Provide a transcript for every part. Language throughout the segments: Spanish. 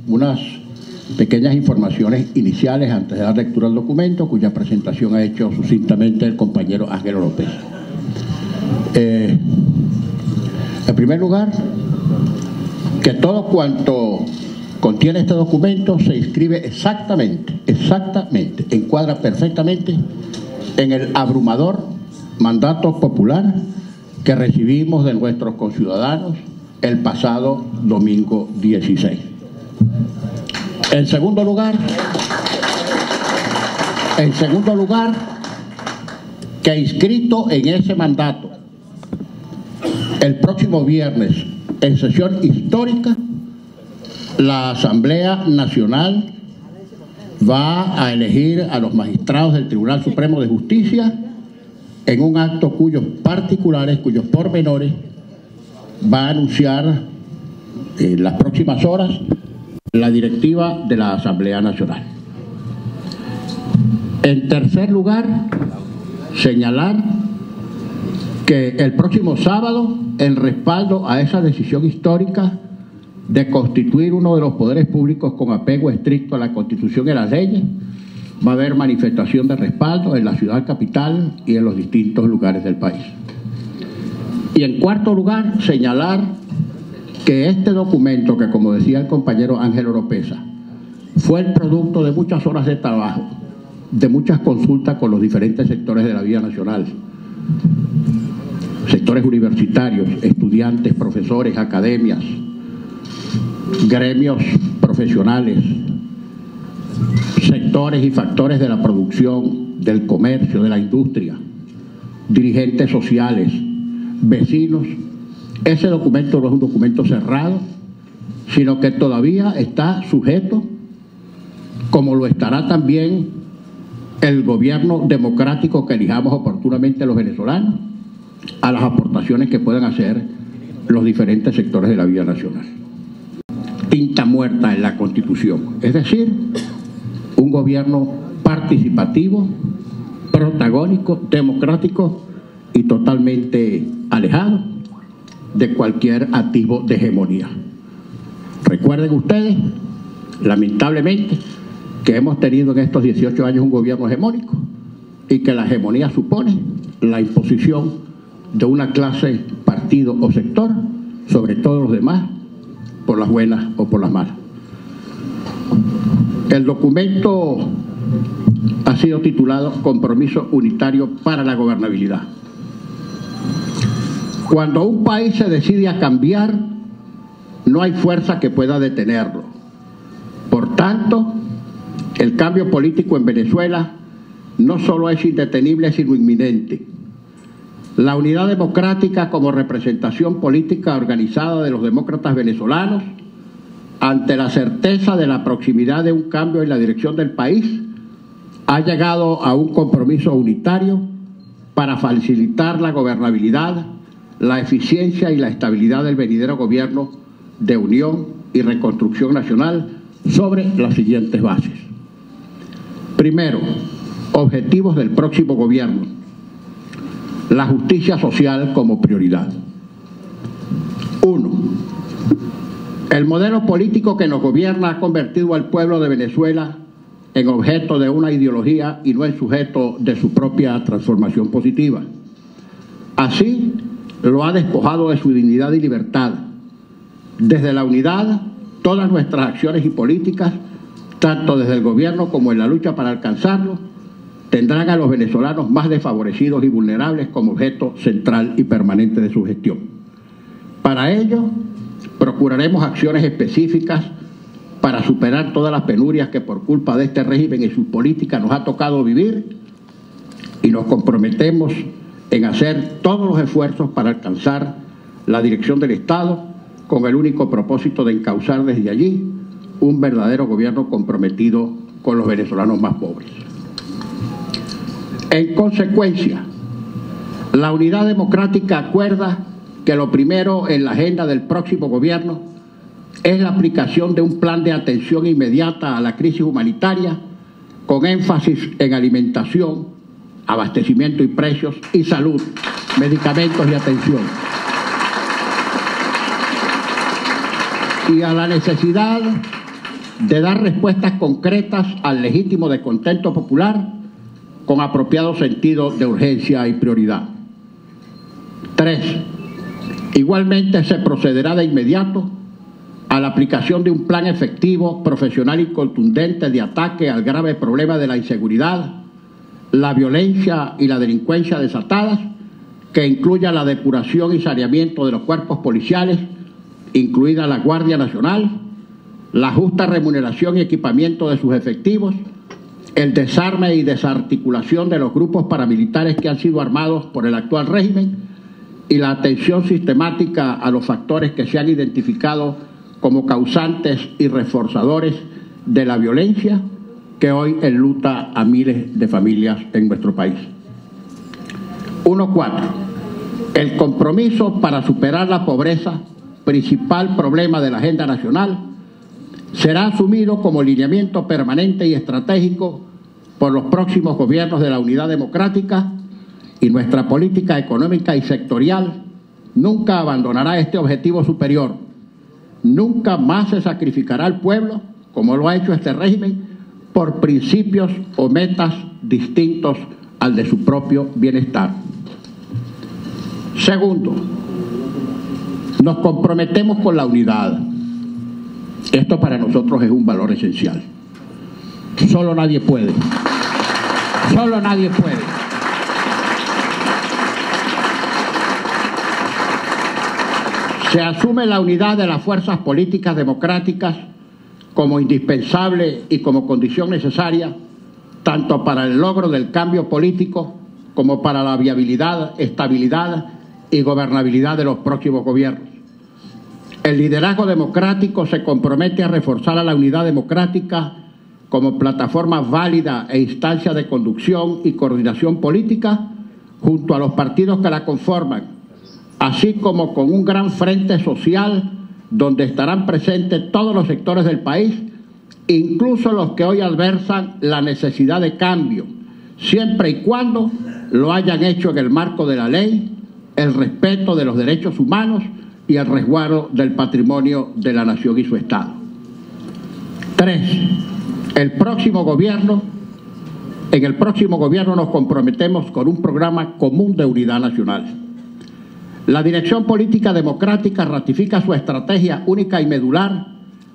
unas pequeñas informaciones iniciales antes de dar lectura al documento, cuya presentación ha hecho sucintamente el compañero Ángel López. En primer lugar, que todo cuanto contiene este documento se inscribe exactamente, encuadra perfectamente en el abrumador mandato popular que recibimos de nuestros conciudadanos el pasado domingo 16. En segundo lugar, que inscrito en ese mandato, el próximo viernes, en sesión histórica, la Asamblea Nacional va a elegir a los magistrados del Tribunal Supremo de Justicia en un acto cuyos particulares, cuyos pormenores, va a anunciar en las próximas horas la directiva de la Asamblea Nacional. En tercer lugar, señalar que el próximo sábado, en respaldo a esa decisión histórica de constituir uno de los poderes públicos con apego estricto a la Constitución y a las leyes, va a haber manifestación de respaldo en la ciudad capital y en los distintos lugares del país. Y en cuarto lugar, señalar que este documento, que como decía el compañero Ángel Oropesa, fue el producto de muchas horas de trabajo, de muchas consultas con los diferentes sectores de la vida nacional, sectores universitarios, estudiantes, profesores, academias, gremios profesionales, sectores y factores de la producción, del comercio, de la industria, dirigentes sociales, vecinos. Ese documento no es un documento cerrado, sino que todavía está sujeto, como lo estará también el gobierno democrático que elijamos oportunamente los venezolanos, a las aportaciones que puedan hacer los diferentes sectores de la vida nacional. Tinta muerta en la Constitución, es decir, un gobierno participativo, protagónico, democrático y totalmente alejado de cualquier atisbo de hegemonía. Recuerden ustedes, lamentablemente, que hemos tenido en estos 18 años un gobierno hegemónico y que la hegemonía supone la imposición de una clase, partido o sector sobre todos los demás, por las buenas o por las malas. El documento ha sido titulado Compromiso Unitario para la Gobernabilidad. Cuando un país se decide a cambiar, no hay fuerza que pueda detenerlo. Por tanto, el cambio político en Venezuela no solo es indetenible, sino inminente. La unidad democrática como representación política organizada de los demócratas venezolanos, ante la certeza de la proximidad de un cambio en la dirección del país, ha llegado a un compromiso unitario para facilitar la gobernabilidad, la eficiencia y la estabilidad del venidero gobierno de unión y reconstrucción nacional sobre las siguientes bases. Primero, objetivos del próximo gobierno. La justicia social como prioridad. 1. El modelo político que nos gobierna ha convertido al pueblo de Venezuela en objeto de una ideología y no en sujeto de su propia transformación positiva. Así, lo ha despojado de su dignidad y libertad. Desde la unidad, todas nuestras acciones y políticas, tanto desde el gobierno como en la lucha para alcanzarlo, tendrán a los venezolanos más desfavorecidos y vulnerables como objeto central y permanente de su gestión. Para ello, procuraremos acciones específicas para superar todas las penurias que por culpa de este régimen y su política nos ha tocado vivir, y nos comprometemos en hacer todos los esfuerzos para alcanzar la dirección del Estado con el único propósito de encauzar desde allí un verdadero gobierno comprometido con los venezolanos más pobres. En consecuencia, la Unidad Democrática acuerda que lo primero en la agenda del próximo gobierno es la aplicación de un plan de atención inmediata a la crisis humanitaria con énfasis en alimentación, abastecimiento y precios y salud, medicamentos y atención. Y a la necesidad de dar respuestas concretas al legítimo descontento popular con apropiado sentido de urgencia y prioridad. 3. Igualmente se procederá de inmediato a la aplicación de un plan efectivo, profesional y contundente de ataque al grave problema de la inseguridad, la violencia y la delincuencia desatadas, que incluya la depuración y saneamiento de los cuerpos policiales, incluida la Guardia Nacional, la justa remuneración y equipamiento de sus efectivos, el desarme y desarticulación de los grupos paramilitares que han sido armados por el actual régimen y la atención sistemática a los factores que se han identificado como causantes y reforzadores de la violencia que hoy enluta a miles de familias en nuestro país. 1.4. El compromiso para superar la pobreza, principal problema de la agenda nacional, será asumido como lineamiento permanente y estratégico por los próximos gobiernos de la Unidad Democrática, y nuestra política económica y sectorial nunca abandonará este objetivo superior. Nunca más se sacrificará al pueblo, como lo ha hecho este régimen, por principios o metas distintos al de su propio bienestar. Segundo, nos comprometemos con la unidad. Esto para nosotros es un valor esencial. Solo nadie puede. Solo nadie puede. Se asume la unidad de las fuerzas políticas democráticas como indispensable y como condición necesaria tanto para el logro del cambio político como para la viabilidad, estabilidad y gobernabilidad de los próximos gobiernos. El liderazgo democrático se compromete a reforzar a la unidad democrática como plataforma válida e instancia de conducción y coordinación política junto a los partidos que la conforman, así como con un gran frente social donde estarán presentes todos los sectores del país, incluso los que hoy adversan la necesidad de cambio, siempre y cuando lo hayan hecho en el marco de la ley, el respeto de los derechos humanos y el resguardo del patrimonio de la nación y su Estado. 3. En el próximo gobierno nos comprometemos con un programa común de unidad nacional. La Dirección Política Democrática ratifica su estrategia única y medular,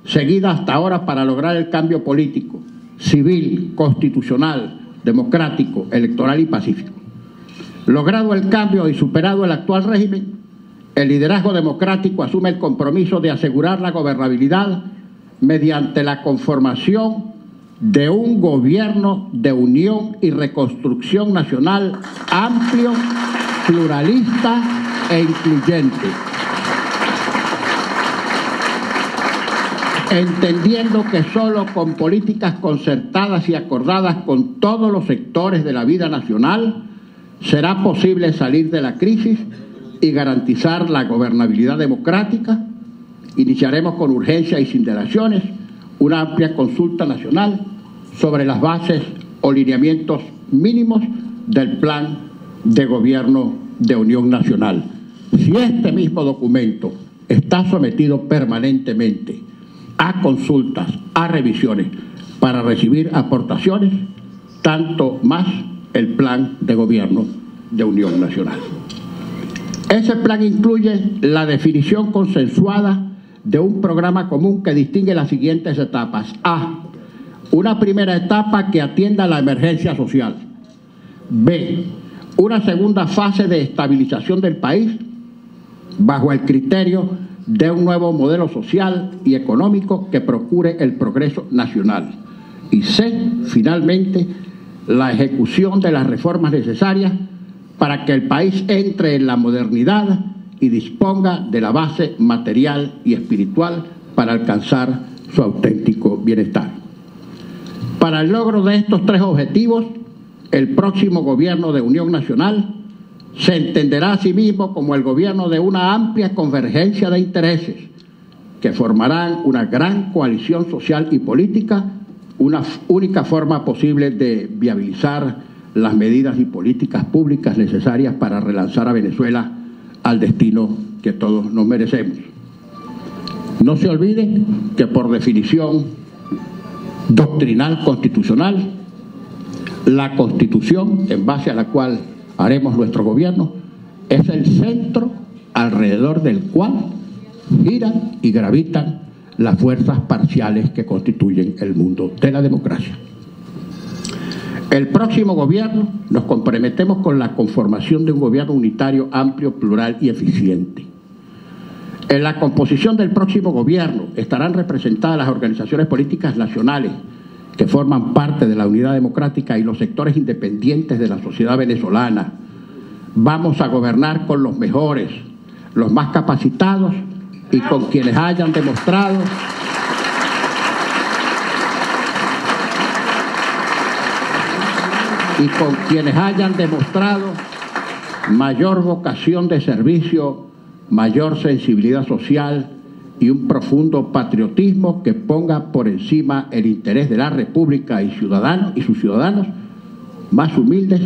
seguida hasta ahora para lograr el cambio político, civil, constitucional, democrático, electoral y pacífico. Logrado el cambio y superado el actual régimen, el liderazgo democrático asume el compromiso de asegurar la gobernabilidad mediante la conformación de un gobierno de unión y reconstrucción nacional amplio, pluralista e incluyente, entendiendo que solo con políticas concertadas y acordadas con todos los sectores de la vida nacional será posible salir de la crisis y garantizar la gobernabilidad democrática. Iniciaremos con urgencia y sin dilaciones una amplia consulta nacional sobre las bases o lineamientos mínimos del plan de gobierno de unión nacional. Si este mismo documento está sometido permanentemente a consultas, a revisiones, para recibir aportaciones, tanto más el plan de gobierno de unión nacional. Ese plan incluye la definición consensuada de un programa común que distingue las siguientes etapas. A. Una primera etapa que atienda a la emergencia social. B. Una segunda fase de estabilización del país bajo el criterio de un nuevo modelo social y económico que procure el progreso nacional. Y C. Finalmente, la ejecución de las reformas necesarias para que el país entre en la modernidad y disponga de la base material y espiritual para alcanzar su auténtico bienestar. Para el logro de estos tres objetivos, el próximo gobierno de unión nacional se entenderá a sí mismo como el gobierno de una amplia convergencia de intereses que formarán una gran coalición social y política, una única forma posible de viabilizar las medidas y políticas públicas necesarias para relanzar a Venezuela al destino que todos nos merecemos. No se olviden que por definición doctrinal constitucional, la Constitución en base a la cual haremos nuestro gobierno, es el centro alrededor del cual giran y gravitan las fuerzas parciales que constituyen el mundo de la democracia. El próximo gobierno nos comprometemos con la conformación de un gobierno unitario, amplio, plural y eficiente. En la composición del próximo gobierno estarán representadas las organizaciones políticas nacionales que forman parte de la unidad democrática y los sectores independientes de la sociedad venezolana. Vamos a gobernar con los mejores, los más capacitados y con quienes hayan demostrado mayor vocación de servicio, mayor sensibilidad social y un profundo patriotismo que ponga por encima el interés de la República y sus ciudadanos más humildes,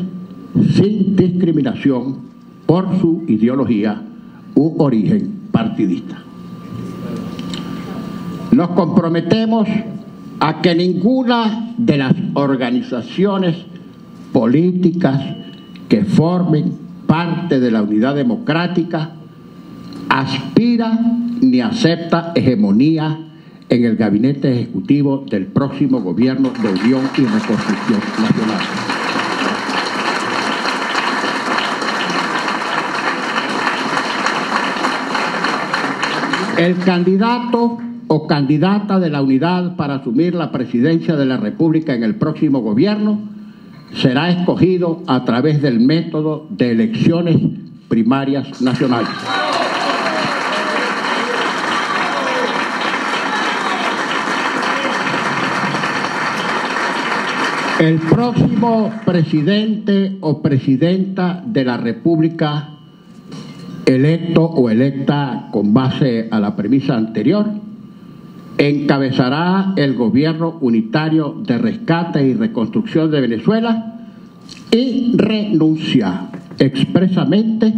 sin discriminación por su ideología u origen partidista. Nos comprometemos a que ninguna de las organizaciones políticas que formen parte de la unidad democrática aspira ni acepta hegemonía en el gabinete ejecutivo del próximo gobierno de Unión y Reconstrucción Nacional. El candidato o candidata de la unidad para asumir la presidencia de la República en el próximo gobierno será escogido a través del método de elecciones primarias nacionales. El próximo presidente o presidenta de la República, electo o electa con base a la premisa anterior, encabezará el gobierno unitario de rescate y reconstrucción de Venezuela y renuncia expresamente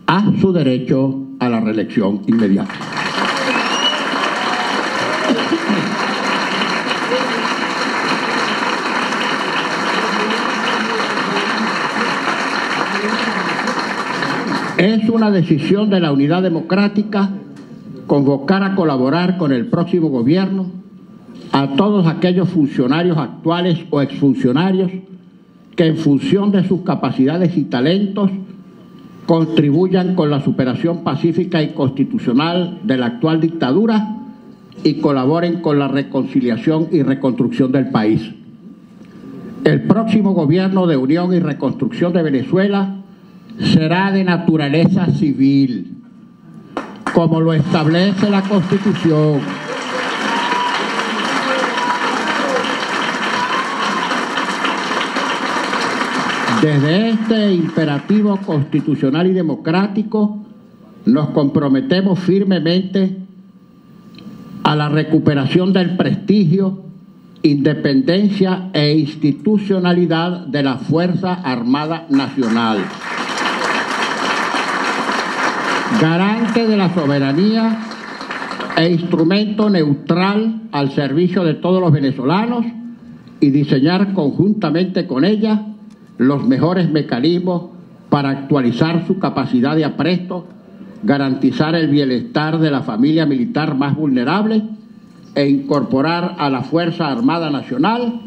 a su derecho a la reelección inmediata. Es una decisión de la unidad democrática convocar a colaborar con el próximo gobierno a todos aquellos funcionarios actuales o exfuncionarios que en función de sus capacidades y talentos contribuyan con la superación pacífica y constitucional de la actual dictadura y colaboren con la reconciliación y reconstrucción del país. El próximo gobierno de Unión y Reconstrucción de Venezuela será de naturaleza civil, como lo establece la Constitución. Desde este imperativo constitucional y democrático nos comprometemos firmemente a la recuperación del prestigio, independencia e institucionalidad de la Fuerza Armada Nacional, garante de la soberanía e instrumento neutral al servicio de todos los venezolanos, y diseñar conjuntamente con ella los mejores mecanismos para actualizar su capacidad de apresto, garantizar el bienestar de la familia militar más vulnerable e incorporar a la Fuerza Armada Nacional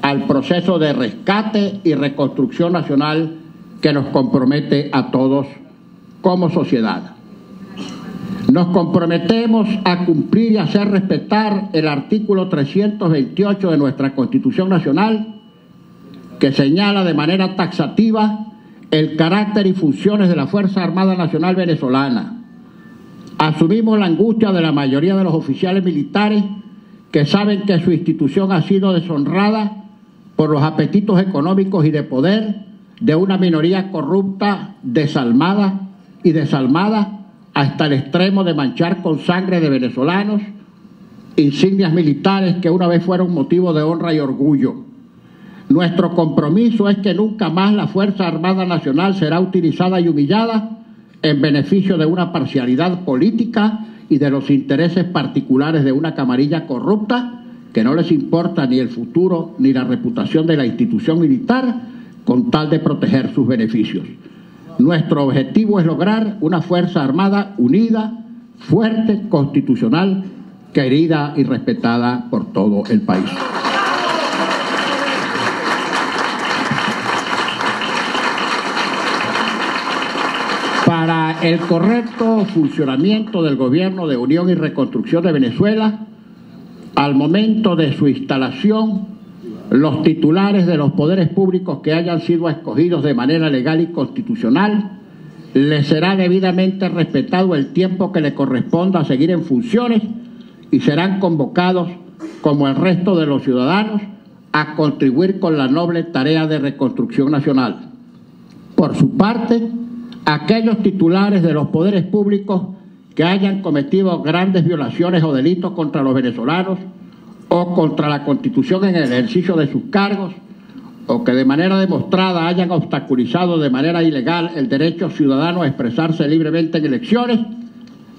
al proceso de rescate y reconstrucción nacional que nos compromete a todos como sociedad. Nos comprometemos a cumplir y hacer respetar el artículo 328 de nuestra Constitución Nacional, que señala de manera taxativa el carácter y funciones de la Fuerza Armada Nacional Venezolana. Asumimos la angustia de la mayoría de los oficiales militares que saben que su institución ha sido deshonrada por los apetitos económicos y de poder de una minoría corrupta, desalmada hasta el extremo de manchar con sangre de venezolanos insignias militares que una vez fueron motivo de honra y orgullo. Nuestro compromiso es que nunca más la Fuerza Armada Nacional será utilizada y humillada en beneficio de una parcialidad política y de los intereses particulares de una camarilla corrupta que no les importa ni el futuro ni la reputación de la institución militar con tal de proteger sus beneficios. Nuestro objetivo es lograr una Fuerza Armada unida, fuerte, constitucional, querida y respetada por todo el país. Para el correcto funcionamiento del Gobierno de Unión y Reconstrucción de Venezuela, al momento de su instalación, los titulares de los poderes públicos que hayan sido escogidos de manera legal y constitucional, les será debidamente respetado el tiempo que le corresponda a seguir en funciones y serán convocados, como el resto de los ciudadanos, a contribuir con la noble tarea de reconstrucción nacional. Por su parte, aquellos titulares de los poderes públicos que hayan cometido grandes violaciones o delitos contra los venezolanos o contra la Constitución en el ejercicio de sus cargos, o que de manera demostrada hayan obstaculizado de manera ilegal el derecho ciudadano a expresarse libremente en elecciones,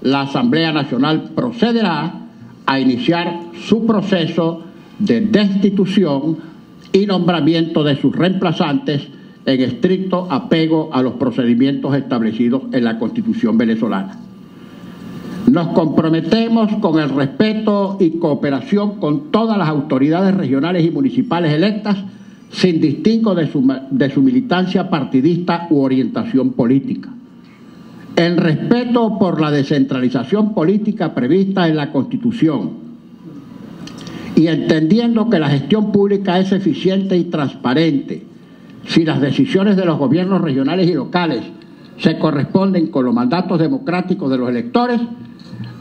la Asamblea Nacional procederá a iniciar su proceso de destitución y nombramiento de sus reemplazantes en estricto apego a los procedimientos establecidos en la Constitución venezolana. Nos comprometemos con el respeto y cooperación con todas las autoridades regionales y municipales electas, sin distingo de su militancia partidista u orientación política. En respeto por la descentralización política prevista en la Constitución y entendiendo que la gestión pública es eficiente y transparente, si las decisiones de los gobiernos regionales y locales se corresponden con los mandatos democráticos de los electores,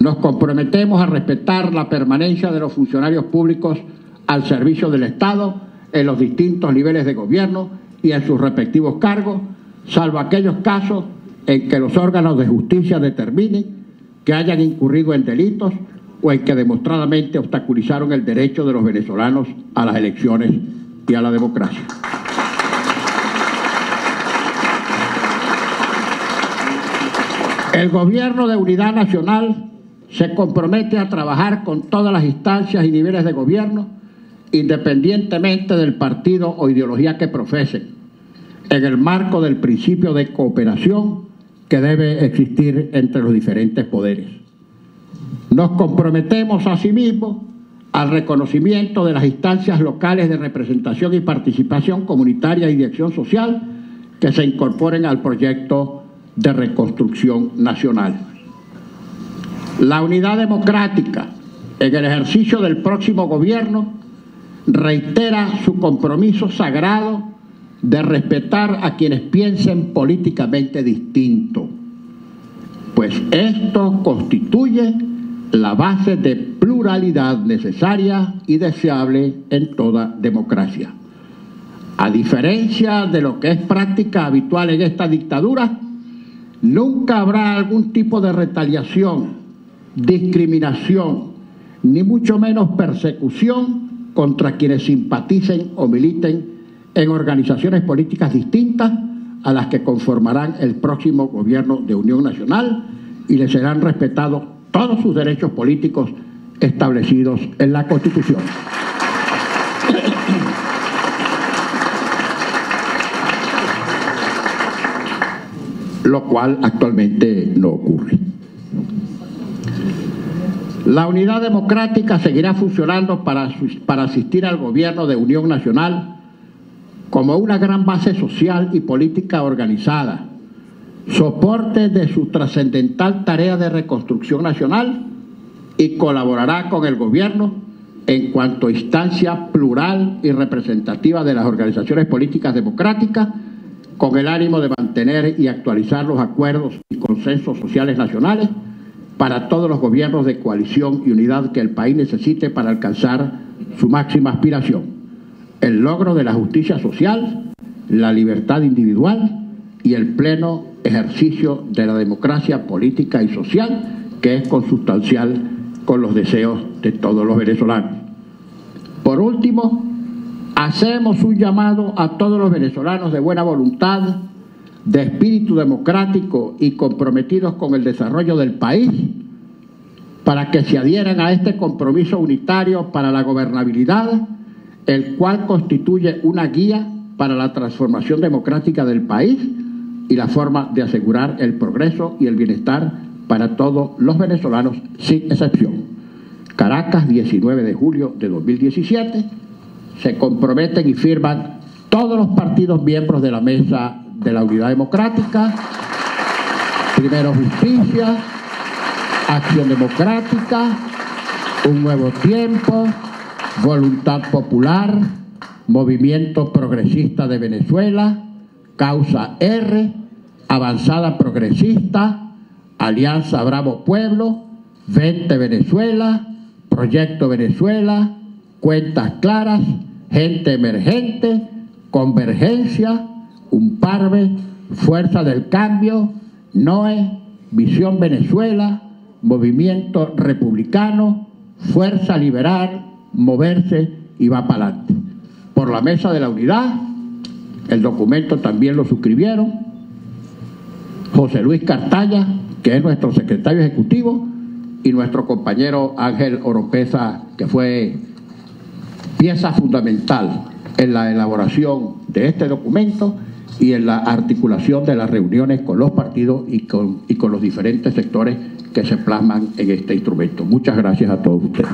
nos comprometemos a respetar la permanencia de los funcionarios públicos al servicio del Estado en los distintos niveles de gobierno y en sus respectivos cargos, salvo aquellos casos en que los órganos de justicia determinen que hayan incurrido en delitos o en que demostradamente obstaculizaron el derecho de los venezolanos a las elecciones y a la democracia. El Gobierno de Unidad Nacional se compromete a trabajar con todas las instancias y niveles de gobierno, independientemente del partido o ideología que profesen, en el marco del principio de cooperación que debe existir entre los diferentes poderes. Nos comprometemos asimismo al reconocimiento de las instancias locales de representación y participación comunitaria y de acción social que se incorporen al proyecto de reconstrucción nacional. La unidad democrática en el ejercicio del próximo gobierno reitera su compromiso sagrado de respetar a quienes piensen políticamente distinto, pues esto constituye la base de pluralidad necesaria y deseable en toda democracia. A diferencia de lo que es práctica habitual en esta dictadura, nunca habrá algún tipo de retaliación, discriminación, ni mucho menos persecución contra quienes simpaticen o militen en organizaciones políticas distintas a las que conformarán el próximo gobierno de Unión Nacional, y les serán respetados todos sus derechos políticos establecidos en la Constitución. Lo cual actualmente no ocurre. La unidad democrática seguirá funcionando para asistir al gobierno de Unión Nacional como una gran base social y política organizada, soporte de su trascendental tarea de reconstrucción nacional, y colaborará con el gobierno en cuanto a instancia plural y representativa de las organizaciones políticas democráticas, con el ánimo de mantener y actualizar los acuerdos y consensos sociales nacionales para todos los gobiernos de coalición y unidad que el país necesite para alcanzar su máxima aspiración: el logro de la justicia social, la libertad individual y el pleno ejercicio de la democracia política y social, que es consustancial con los deseos de todos los venezolanos. Por último, hacemos un llamado a todos los venezolanos de buena voluntad, de espíritu democrático y comprometidos con el desarrollo del país, para que se adhieran a este compromiso unitario para la gobernabilidad, el cual constituye una guía para la transformación democrática del país y la forma de asegurar el progreso y el bienestar para todos los venezolanos, sin excepción. Caracas, 19 de julio de 2017, se comprometen y firman todos los partidos miembros de la Mesa de la Unidad Democrática: Primero Justicia, Acción Democrática, Un Nuevo Tiempo, Voluntad Popular, Movimiento Progresista de Venezuela, Causa R, Avanzada Progresista, Alianza Bravo Pueblo, Vente Venezuela, Proyecto Venezuela, Cuentas Claras, Gente Emergente, Convergencia, UNPARVE, Fuerza del Cambio, NOE, Visión Venezuela, Movimiento Republicano, Fuerza Liberal, Moverse y Va Pa'lante. Por la Mesa de la Unidad, el documento también lo suscribieron José Luis Cartaya, que es nuestro secretario ejecutivo, y nuestro compañero Ángel Oropeza, que fue pieza fundamental en la elaboración de este documento y en la articulación de las reuniones con los partidos y con los diferentes sectores que se plasman en este instrumento. Muchas gracias a todos ustedes.